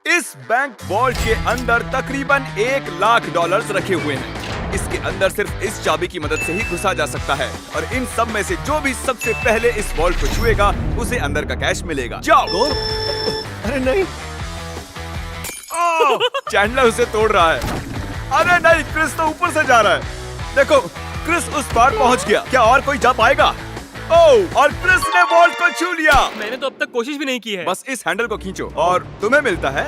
इस bank vault के अंदर तकरीबन $1,00,000 रखे हुए हैं। इसके अंदर सिर्फ इस चाबी की मदद से ही घुसा जा सकता है और इन सब में से जो भी सबसे पहले इस वॉल्ट को छुएगा उसे अंदर का कैश मिलेगा। जाओ। अरे नहीं, चैंडलर उसे तोड़ रहा है। अरे नहीं, क्रिस तो ऊपर से जा रहा है। देखो, क्रिस उस पार पहुंच गया। क्या और कोई जा पाएगा? ओह, और क्रिस ने वॉल्ट को छू लिया। मैंने तो अब तक कोशिश भी नहीं की है। बस इस हैंडल को खींचो और तुम्हें मिलता है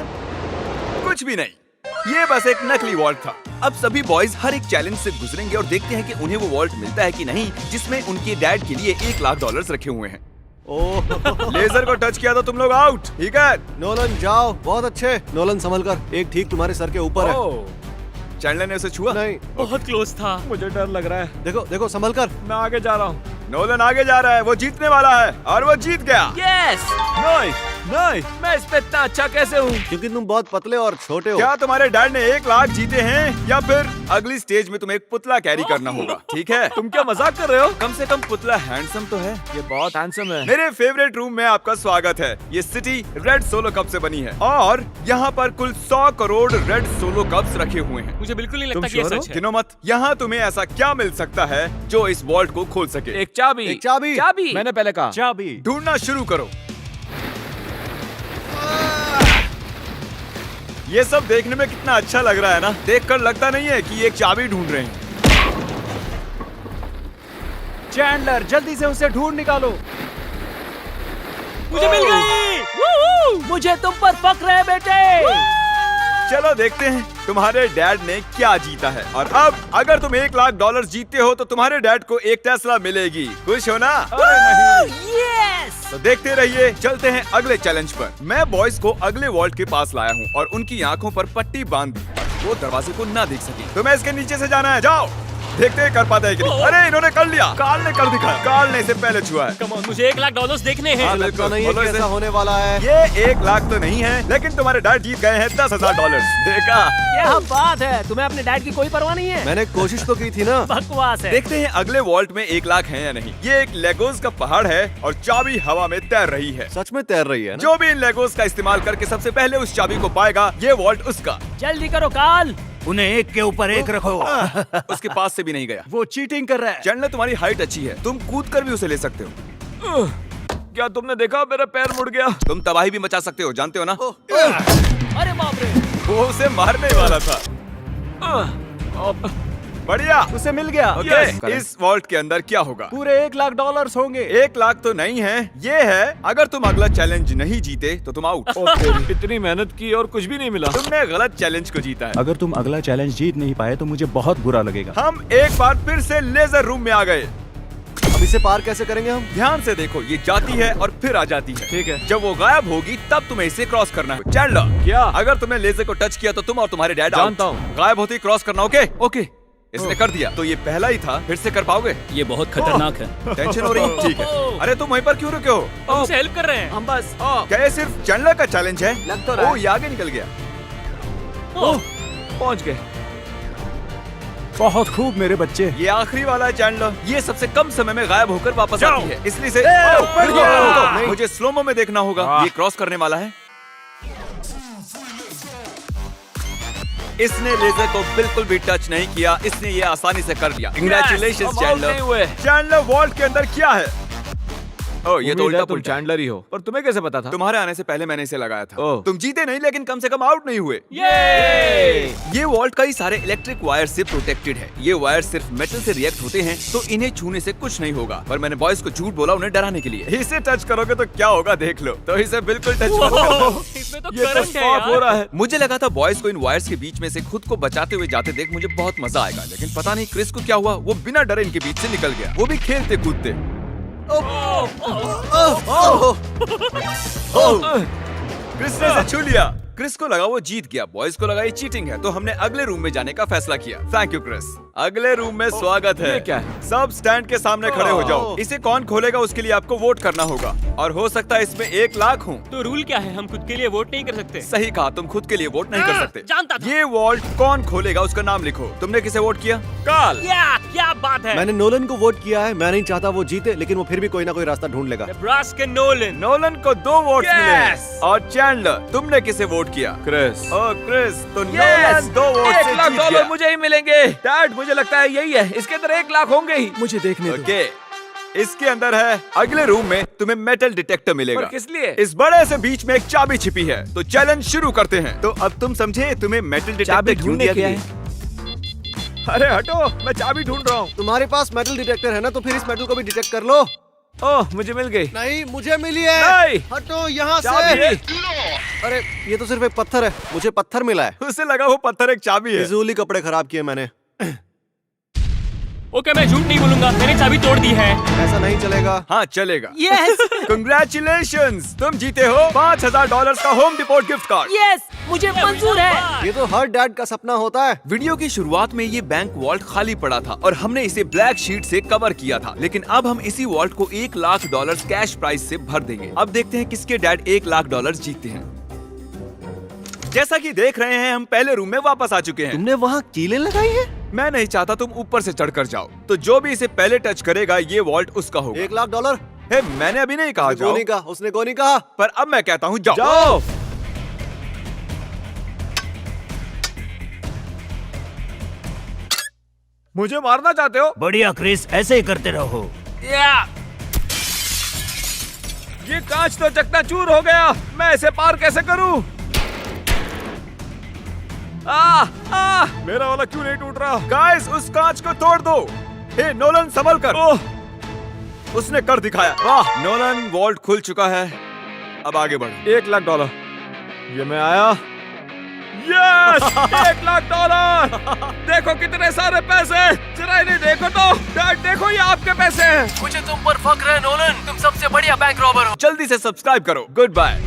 कुछ भी नहीं। ये बस एक नकली वॉल्ट था। अब सभी बॉयज हर एक चैलेंज से गुजरेंगे और देखते हैं कि उन्हें वो वॉल्ट मिलता है कि नहीं जिसमें उनके डैड के लिए $1,00,000 रखे हुए हैं। ओह लेजर को टच किया तो तुम लोग आउट। ठीक है, नोलन जाओ, बहुत अच्छे। नोलन संभल कर, एक ठीक तुम्हारे सर के ऊपर है। चैंडलर ने उसे छुआ? नहीं, बहुत क्लोज था। मुझे डर लग रहा है। देखो देखो, संभल कर। मैं आगे जा रहा हूँ। नोलन आगे जा रहा है, वो जीतने वाला है और वो जीत गया। यस। नहीं नहीं, मैं इस पे इतना अच्छा कैसे हूँ? क्योंकि तुम बहुत पतले और छोटे हो। क्या तुम्हारे डैड ने 1,00,000 जीते हैं या फिर अगली स्टेज में तुम्हें एक पुतला कैरी करना होगा? ठीक है, तुम क्या मजाक कर रहे हो? कम से कम पुतला हैंडसम तो है। ये बहुत हैंडसम है। मेरे फेवरेट रूम में आपका स्वागत है। ये सिटी रेड सोलो कप से बनी है और यहाँ पर कुल 100 करोड़ रेड सोलो कप्स रखे हुए हैं। मुझे बिल्कुल नहीं तुम लगता कि ये sure हो? सच है। गिनो मत। यहाँ तुम्हें ऐसा क्या मिल सकता है जो इस वॉल्ट को खोल सके? एक चाबी। एक चाबी। चाबी। मैंने पहले कहा चाबी। ढूंढना शुरू करो। ये सब देखने में कितना अच्छा लग रहा है ना? देखकर लगता नहीं है कि ये एक चाबी ढूंढ रहे हैं। चैंडलर, जल्दी से उसे ढूंढ निकालो। मुझे मिल गई। मुझे तुम पर फक्र है बेटे। चलो देखते हैं तुम्हारे डैड ने क्या जीता है। और अब अगर तुम $1,00,000 जीतते हो तो तुम्हारे डैड को एक टेस्ला मिलेगी। खुश हो ना? यस। तो देखते रहिए। चलते हैं अगले चैलेंज पर। मैं बॉयज को अगले वॉल्ट के पास लाया हूँ और उनकी आंखों पर पट्टी बांध दी। वो दरवाजे को ना देख सके। तुम्हें इसके नीचे से जाना है। जाओ, देखते हैं कर पाता है कि नहीं। अरे इन्होंने कर लिया। कार्ल ने कर दिखाया। कार्ल ने इसे पहले छुआ है। कम ऑन, मुझे $1,00,000 देखने हैं। हाँ, लगता नहीं है बोलो कि इसे। ऐसा होने वाला है। ये 1,00,000 तो नहीं है, लेकिन तुम्हारे डैड जीत गए हैं $10,000। देखा? क्या बात है, तुम्हें अपने डैड की कोई परवाह नहीं है? मैंने कोशिश तो की थी ना। बकवास है। देखते हैं अगले वॉल्ट में 1,00,000 है या नहीं। ये एक लेगोस का पहाड़ है और चाबी हवा में तैर रही है। सच में तैर रही है ना? जो भी इन लेगोस का इस्तेमाल करके सबसे पहले उस चाबी को पाएगा, ये वॉल्ट उसका। जल्दी करो कार्ल। उन्हें एक के ऊपर एक रखो। उसके पास से भी नहीं गया। वो चीटिंग कर रहा है। चैंडलर, तुम्हारी हाइट अच्छी है, तुम कूद कर भी उसे ले सकते हो। क्या तुमने देखा? मेरा पैर मुड़ गया। तुम तबाही भी मचा सकते हो, जानते हो ना? अरे बाप रे। वो उसे मारने वाला था। बढ़िया, उसे मिल गया। ओके, इस वॉल्ट के अंदर क्या होगा? पूरे $1,00,000 होंगे। 1,00,000 तो नहीं है, ये है अगर तुम अगला चैलेंज नहीं जीते तो तुम आउट। इतनी मेहनत की और कुछ भी नहीं मिला। तुमने गलत चैलेंज को जीता है। अगर तुम अगला चैलेंज जीत नहीं पाए तो मुझे बहुत बुरा लगेगा। हम एक बार फिर से लेजर रूम में आ गए। अब इसे पार कैसे करेंगे हम? ध्यान से देखो, ये जाती है और फिर आ जाती है। ठीक है। जब वो गायब होगी तब तुम्हें इसे क्रॉस करना है। चैंडलर, क्या? अगर तुमने लेजर को टच किया तो तुम और तुम्हारे डैड जानता out। हूँ। गायब होते ही क्रॉस करना। ओके ओके, इसने कर दिया। तो ये पहला ही था, फिर से कर पाओगे? ये बहुत खतरनाक है। टेंशन हो रही? ठीक है। अरे तुम वहीं पर क्यों रुके हो? हम उसे हेल्प कर रहे हैं। हम बस क्या ये सिर्फ चैंडलर का चैलेंज है? लग तो रहा है। ये आगे निकल गया। पहुंच गए। बहुत खूब मेरे बच्चे। ये आखिरी वाला है चैंडलर। ये सबसे कम समय में गायब होकर वापस आती है, इसलिए से नहीं। मुझे स्लोमो में देखना होगा। ये क्रॉस करने वाला है। इसने लेजर को बिल्कुल भी टच नहीं किया, इसने ये आसानी से कर दिया। Congratulations हम out नहीं हुए। चैंडलर, वॉल्ट के अंदर क्या है? ओह, ये तो उल्टा तुम पुल्टा। चैंडलर ही हो। पर तुम्हें कैसे पता था? तुम्हारे आने से पहले मैंने इसे लगाया था। ओह। तुम जीते नहीं, लेकिन कम से कम आउट नहीं हुए। ये वॉल्ट कई सारे इलेक्ट्रिक वायर से प्रोटेक्टेड है। ये वायर सिर्फ मेटल से रिएक्ट होते हैं, तो इन्हें छूने से कुछ नहीं होगा। पर मैंने बॉयज को झूठ बोला उन्हें डराने के लिए। इसे टच करोगे तो क्या होगा देख लो। तो इसे बिल्कुल टच मत करो। इसमें तो ये तो करंट है स्टॉप हो यार। रहा है। मुझे लगा था बॉयज को इन वायर्स के बीच में से खुद को बचाते हुए जाते देख मुझे बहुत मजा आएगा, लेकिन पता नहीं क्रिस को क्या हुआ। वो बिना डरे इनके बीच से निकल गया, वो भी खेलते कूदते। क्रिस ने इसे छू लिया। क्रिस को लगा वो जीत गया, बॉयज को लगा ये चीटिंग है, तो हमने अगले रूम में जाने का फैसला किया। Thank you Chris. अगले रूम में स्वागत है। ये क्या है? सब स्टैंड के सामने खड़े हो जाओ। ओह। इसे कौन खोलेगा उसके लिए आपको वोट करना होगा और हो सकता है इसमें 1 लाख हो। तो रूल क्या है? हम खुद के लिए वोट नहीं कर सकते। सही कहा, तुम खुद के लिए वोट नहीं कर सकते। जानता था। ये वॉल्ट कौन खोलेगा उसका नाम लिखो। तुमने किसे वोट किया? काल। क्या बात है? मैंने नोलन को वोट किया है। मैं नहीं चाहता वो जीते, लेकिन वो फिर भी कोई ना कोई रास्ता ढूंढ लेगा। Nebraska Nolan. नोलन को 2 वोट मिले हैं। Yes! और चैंडलर, तुमने किसे वोट किया? क्रिस। ओ क्रिस, तो नोलन 2 वोट से 1 लाख जीत डॉलर गया। मुझे ही मिलेंगे। डैड, मुझे लगता है यही है। इसके अंदर 1 लाख होंगे ही। मुझे देखने दो। ओके, इसके अंदर है। अगले रूम में तुम्हें मेटल डिटेक्टर मिलेगा। पर किस लिए? इस बड़े से बीच में एक चाबी छिपी है। तो चैलेंज शुरू करते हैं। तो अब तुम समझे तुम्हें मेटल डिटेक्टर चाबी क्यों ढूंढने दिया के गया लिए। है? अरे हटो, मैं चाबी ढूंढ रहा हूँ। तुम्हारे पास मेटल डिटेक्टर है ना, तो फिर इस मेटल को भी डिटेक्ट कर लो। ओह, मुझे मिल गई। नहीं, मुझे मिली है। नहीं। हटो यहाँ चाबी। से। अरे ये तो सिर्फ एक पत्थर है। मुझे पत्थर मिला है। उसे लगा वो पत्थर एक चाबी है। फिजूल ही कपड़े खराब किए मैंने। ओके, मैं झूठ नहीं बोलूंगा। मैंने चाबी तोड़ दी है। ऐसा नहीं चलेगा। हाँ चलेगा। यस कंग्रेचुलेशंस, तुम जीते हो $5000 का home depot gift card. Yes मुझे मंजूर है। ये तो हर डैड का सपना होता है। वीडियो की शुरुआत में ये बैंक वॉल्ट खाली पड़ा था और हमने इसे ब्लैक शीट से कवर किया था, लेकिन अब हम इसी वॉल्ट को $1 लाख कैश प्राइस से भर देंगे। अब देखते हैं किसके डैड $1 लाख जीतते हैं। जैसा कि देख रहे हैं, हम पहले रूम में वापस आ चुके हैं। तुमने वहाँ कीलें लगाई है? मैं नहीं चाहता तुम ऊपर से चढ़कर जाओ, तो जो भी इसे पहले टच करेगा ये वॉल्ट उसका होगा। $1 लाख। हे, मैंने अभी नहीं कहा जाओ, गोनी कहा, उसने गोनी कहा। पर अब मैं कहता हूँ जाओ। जाओ। मुझे मारना चाहते हो? बढ़िया क्रिस, ऐसे ही करते रहो। ये कांच तो चकनाचूर हो गया। मैं इसे पार कैसे करूं? मेरा वाला क्यों नहीं टूट रहा? गाइस, उस कांच को तोड़ दो। हे नोलन, संभल कर। ओह, उसने कर दिखाया। वाह, नोलन, वॉल्ट खुल चुका है। अब आगे बढ़ो। $1 लाख। ये मैं आया। यस, $1 लाख। देखो कितने सारे पैसे। जरा इन्हें देखो तो। डैड देखो, ये आपके पैसे हैं। मुझे तुम पर फक्र है नोलन, तुम सबसे बढ़िया बैंक रॉबर हो। जल्दी से सब्सक्राइब करो। Good bye.